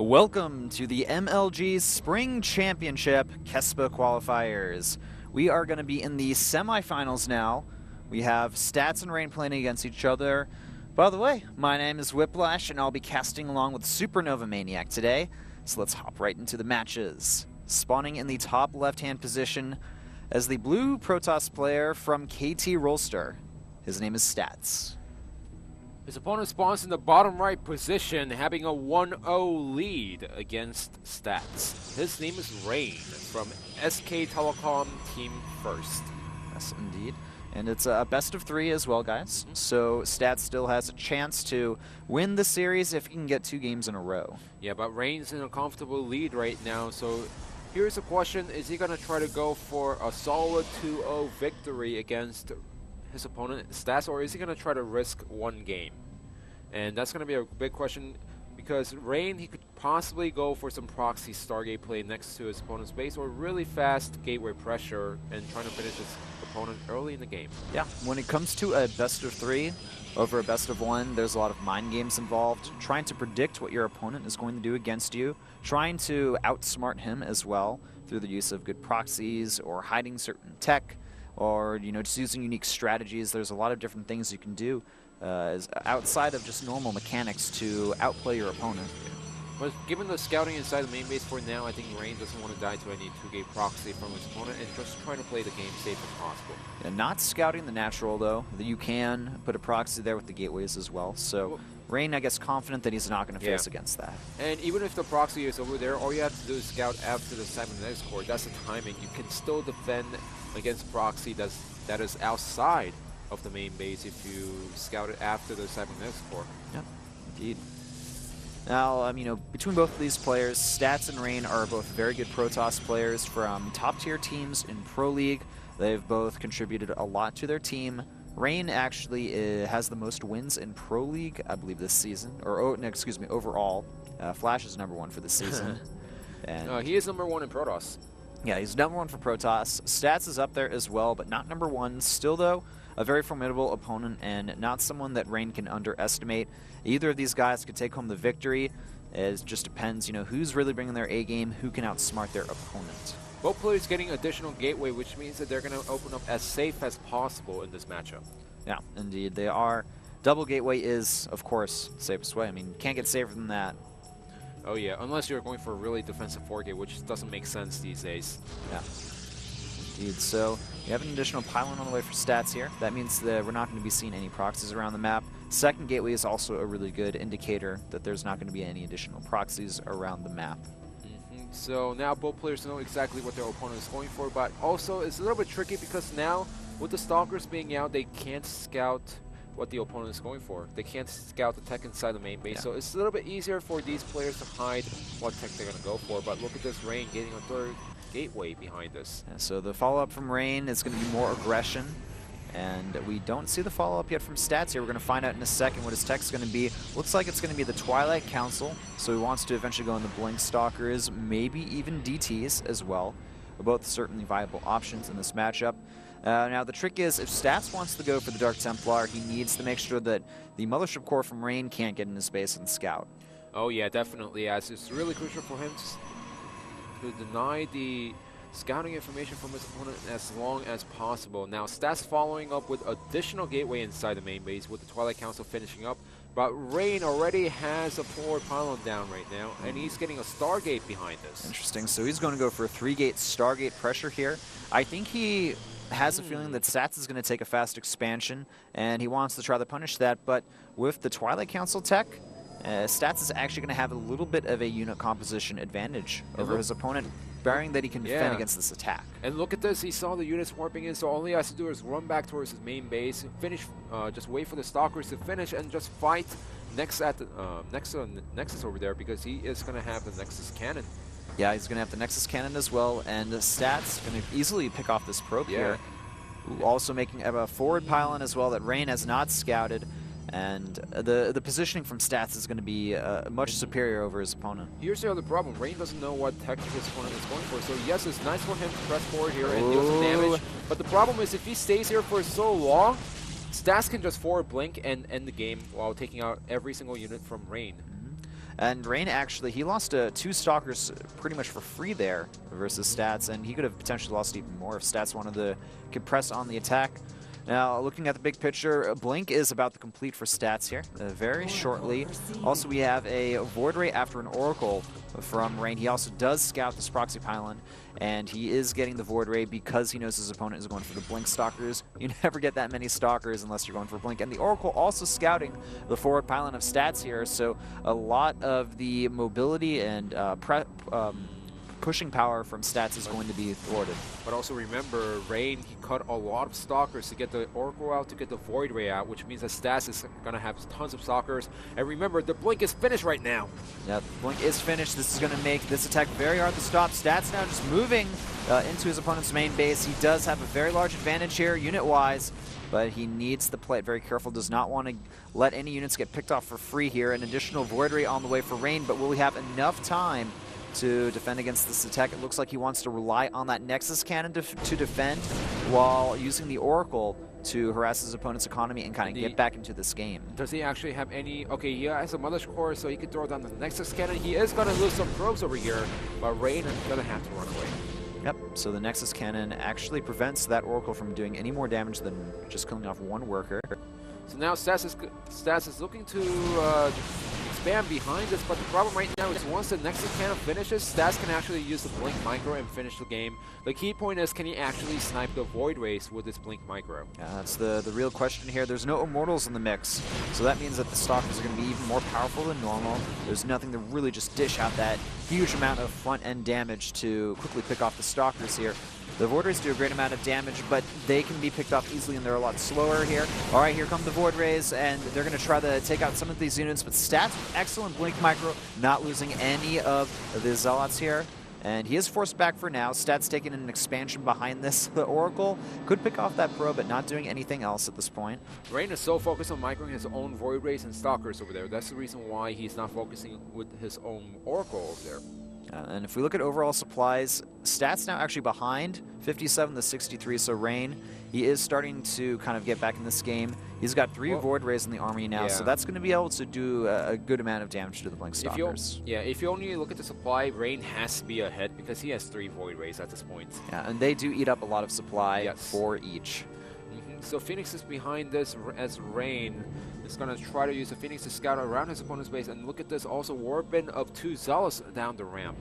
Welcome to the MLG Spring Championship Kespa qualifiers. We are going to be in the semifinals now. We have Stats and Rain playing against each other. By the way, my name is Whiplash, and I'll be casting along with Supernova Maniac today. So let's hop right into the matches. Spawning in the top left-hand position as the blue Protoss player from KT Rolster. His name is Stats. His opponent spawns in the bottom right position, having a 1-0 lead against Stats. His name is Rain from SK Telecom Team First. Yes, indeed. And it's a best of 3 as well, guys. So Stats still has a chance to win the series if he can get 2 games in a row. Yeah, but Rain's in a comfortable lead right now, so here's a question. Is he going to try to go for a solid 2-0 victory against his opponent Stats, or is he going to try to risk 1 game? And that's going to be a big question, because Rain, he could possibly go for some proxy Stargate play next to his opponent's base, or really fast gateway pressure and trying to finish his opponent early in the game. Yeah, when it comes to a best of 3 over a best of 1, there's a lot of mind games involved, trying to predict what your opponent is going to do against you, trying to outsmart him as well through the use of good proxies or hiding certain tech, or just using unique strategies. There's a lot of different things you can do outside of just normal mechanics to outplay your opponent. But given the scouting inside the main base for now, I think Rain doesn't want to die to any 2-gate proxy from his opponent and just trying to play the game safe as possible. And not scouting the natural, though. You can put a proxy there with the gateways as well. So Rain, I guess, confident that he's not going to face against that. And even if the proxy is over there, all you have to do is scout after the cybernetics core. That's the timing. You can still defend against proxy that is outside of the main base if you scout it after the cybernetics core. Yeah, indeed. Now, between both of these players, Stats and Rain are both very good Protoss players from top-tier teams in Pro League. They've both contributed a lot to their team. Rain actually has the most wins in Pro League, I believe, this season. Or, no, excuse me, overall. Flash is #1 for the season. And he is #1 in Protoss. Yeah, he's #1 for Protoss. Stats is up there as well, but not #1. Still, though, a very formidable opponent and not someone that Rain can underestimate. Either of these guys could take home the victory. It just depends, who's really bringing their A game, who can outsmart their opponent. Both players getting additional gateway, which means that they're going to open up as safe as possible in this matchup. Yeah, indeed, they are. Double gateway is, of course, the safest way. You can't get safer than that. Oh yeah, unless you're going for a really defensive 4-gate, which doesn't make sense these days. Yeah. Indeed. So you have an additional pylon on the way for Stats here. That means that we're not going to be seeing any proxies around the map. Second gateway is also a really good indicator that there's not going to be any additional proxies around the map. So now both players know exactly what their opponent is going for, but also it's a little bit tricky because now with the Stalkers being out, they can't scout what the opponent is going for. They can't scout the tech inside the main base, so it's a little bit easier for these players to hide what tech they're going to go for. But look at this Rain getting a 3rd gateway behind this. Yeah, so the follow-up from Rain is going to be more aggression, and we don't see the follow-up yet from Stats here. We're going to find out in a second what his tech's going to be. Looks like it's going to be the Twilight Council, so he wants to eventually go in the Blink Stalkers, maybe even DTs as well. Both certainly viable options in this matchup. Now the trick is, if Stats wants to go for the Dark Templar, he needs to make sure that the Mothership Core from Rain can't get in his base and scout. Oh yeah, definitely, as it's really crucial for him to deny the scouting information from his opponent as long as possible. Now Stats following up with additional gateway inside the main base with the Twilight Council finishing up, but Rain already has a forward pylon down right now, and he's getting a Stargate behind this. Interesting, so he's going to go for a 3-gate Stargate pressure here. I think he has a feeling that Stats is going to take a fast expansion, and he wants to try to punish that, but with the Twilight Council tech, Stats is actually going to have a little bit of a unit composition advantage over his opponent, bearing that he can defend against this attack. And look at this, he saw the units warping in, so all he has to do is run back towards his main base, finish, just wait for the Stalkers to finish, and just fight next at the next to the Nexus over there, because he is going to have the Nexus cannon. Yeah, he's going to have the Nexus cannon as well, and Stats going to easily pick off this probe here. Ooh, also making a forward pylon as well that Rain has not scouted. And the positioning from Stats is going to be much superior over his opponent. Here's the other problem. Rain doesn't know what tech his opponent is going for. So yes, it's nice for him to press forward here and deal some damage. But the problem is if he stays here for so long, Stats can just forward blink and end the game while taking out every single unit from Rain. And Rain actually, he lost 2 Stalkers pretty much for free there versus Stats, and he could have potentially lost even more if Stats wanted to compress on the attack. Now, looking at the big picture, Blink is about to complete for Stats here very shortly. Also, we have a Void Ray after an Oracle from Rain. He also does scout this Proxy Pylon, and he is getting the Void Ray because he knows his opponent is going for the Blink Stalkers. You never get that many Stalkers unless you're going for Blink. And the Oracle also scouting the forward pylon of Stats here, so a lot of the mobility and pushing power from Stats is going to be thwarted. But also remember, Rain, he cut a lot of Stalkers to get the Oracle out, to get the Void Ray out, which means that Stats is going to have tons of Stalkers. And remember, the Blink is finished right now. Yeah, the Blink is finished. This is going to make this attack very hard to stop. Stats now just moving into his opponent's main base. He does have a very large advantage here, unit-wise, but he needs to play it very careful. Does not want to let any units get picked off for free here. An additional Void Ray on the way for Rain, but will we have enough time to defend against this attack? It looks like he wants to rely on that Nexus Cannon to defend while using the Oracle to harass his opponent's economy and kind of get back into this game. Does he actually have any... Okay, he has a Mother's Core, so he can throw down the Nexus Cannon. He is going to lose some probes over here, but Rain is going to have to run away. Yep, so the Nexus Cannon actually prevents that Oracle from doing any more damage than just killing off one worker. So now Stats is looking to expand behind this, but the problem right now is once the Nexus Cannon finishes, Stats can actually use the Blink Micro and finish the game. The key point is, can he actually snipe the Void Rays with this Blink Micro? Yeah, that's the real question here. There's no Immortals in the mix, so that means that the Stalkers are going to be even more powerful than normal. There's nothing to really just dish out that huge amount of front-end damage to quickly pick off the Stalkers here. The Void Rays do a great amount of damage, but they can be picked off easily, and they're a lot slower here. All right, here come the Void Rays, and they're going to try to take out some of these units, but Stats with excellent Blink Micro, not losing any of the Zealots here. And he is forced back for now. Stats taking an expansion behind this. The Oracle could pick off that Pro, but not doing anything else at this point. Rain is so focused on microing his own Void Rays and Stalkers over there. That's the reason why he's not focusing with his own Oracle over there. And if we look at overall supplies, Stats now actually behind 57 to 63, so Rain, he is starting to kind of get back in this game. He's got 3 Void Rays in the army now, so that's going to be able to do a good amount of damage to the Blink Stalkers. If you only look at the supply, Rain has to be ahead because he has 3 Void Rays at this point. Yeah, and they do eat up a lot of supply for each. So Phoenix is behind this as Rain is going to try to use the Phoenix to scout around his opponent's base. And look at this, also Warpin of 2 Zealots down the ramp.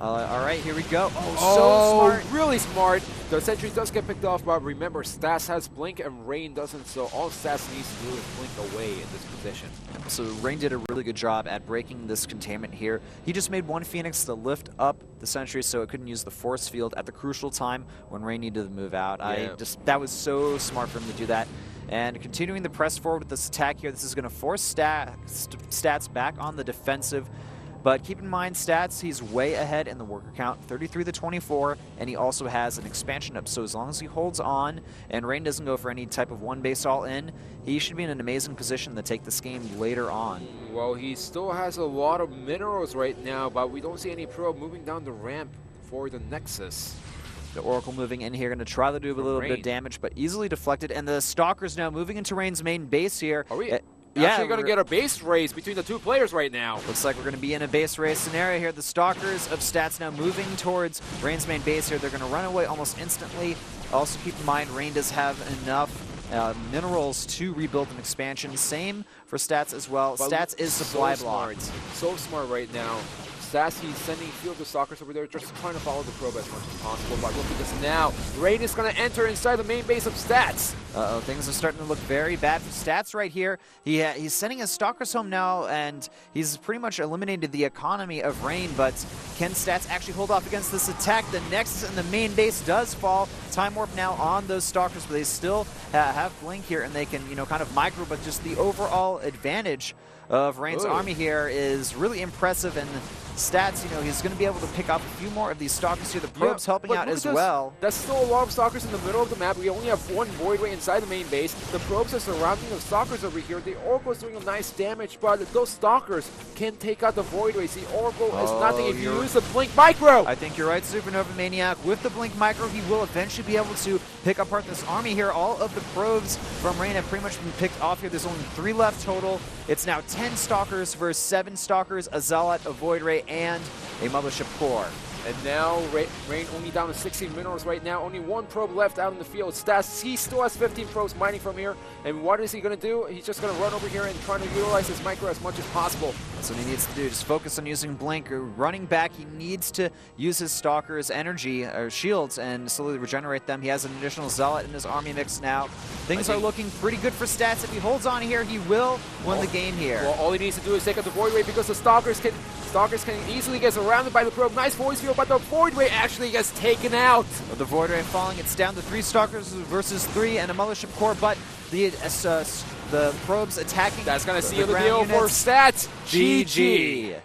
All right, here we go. Oh, so smart. Really smart. The Sentry does get picked off, but remember, Stats has Blink and Rain doesn't, so all Stats needs to do is blink away in this position. So Rain did a really good job at breaking this containment here. He just made 1 Phoenix to lift up the Sentry so it couldn't use the Force Field at the crucial time when Rain needed to move out. Yeah. That was so smart for him to do that. And continuing the press forward with this attack here, this is going to force Stats back on the defensive. But keep in mind, Stats, he's way ahead in the worker count, 33 to 24, and he also has an expansion up. So as long as he holds on and Rain doesn't go for any type of 1 base all in, he should be in an amazing position to take this game later on. Well, he still has a lot of minerals right now, but we don't see any Pro moving down the ramp for the Nexus. The Oracle moving in here, going to try to do a little bit of damage, but easily deflected. And the Stalkers now moving into Rain's main base here. Are we actually going to get a base race between the 2 players right now? Looks like we're going to be in a base race scenario here. The Stalkers of Stats now moving towards Rain's main base here. They're going to run away almost instantly. Also keep in mind, Rain does have enough minerals to rebuild an expansion. Same for Stats as well. But Stats is supply blocked. So smart right now. Stats, he's sending Field of Stalkers over there, just trying to follow the probe as much as possible. But look at this now. Rain is going to enter inside the main base of Stats. Uh-oh, things are starting to look very bad for Stats right here. He's sending his Stalkers home now, and he's pretty much eliminated the economy of Rain, but can Stats actually hold off against this attack? The Nexus in the main base does fall. Time Warp now on those Stalkers, but they still have Blink here, and they can, kind of micro, but just the overall advantage of Rain's army here is really impressive, and Stats, you know, he's going to be able to pick off a few more of these Stalkers here. The Probes helping out as well. That's still a lot of Stalkers in the middle of the map. We only have one Void Ray inside the main base. The Probes are surrounding the Stalkers over here. The Oracle is doing a nice damage, but those Stalkers can take out the Void Rays. The Oracle is nothing if you use the Blink Micro. I think you're right, Supernova Maniac. With the Blink Micro, he will eventually be able to pick apart this army here. All of the Probes from Rain have pretty much been picked off here. There's only 3 left total. It's now 10 Stalkers versus 7 Stalkers, a Zealot, a Void Ray, and a Mothership Core. And now Rain only down to 16 minerals right now. Only 1 probe left out in the field. Stas, he still has 15 probes mining from here. And what is he going to do? He's just going to run over here and try to utilize his micro as much as possible. That's what he needs to do. Just focus on using Blink. Running back, he needs to use his Stalker's energy, or shields, and slowly regenerate them. He has an additional Zealot in his army mix now. Things are looking pretty good for Stats. If he holds on here, he will win the game here. Well, all he needs to do is take out the Void Ray because the Stalkers can easily get surrounded by the probe. Nice voice field, but the Void Ray actually gets taken out. With the Void Ray falling, it's down to 3 Stalkers versus 3 and a Mothership Core, but the probes attacking. That's going to seal the deal for Stats. GG.